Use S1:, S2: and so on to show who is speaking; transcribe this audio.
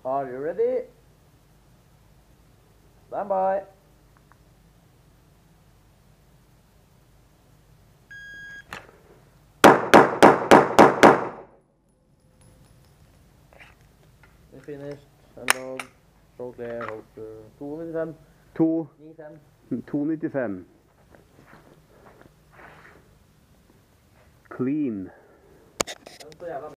S1: Are you ready? Stand by. We finished. Analog. Show clear. Hold to 295.
S2: 295. Clean.
S1: Den så jævla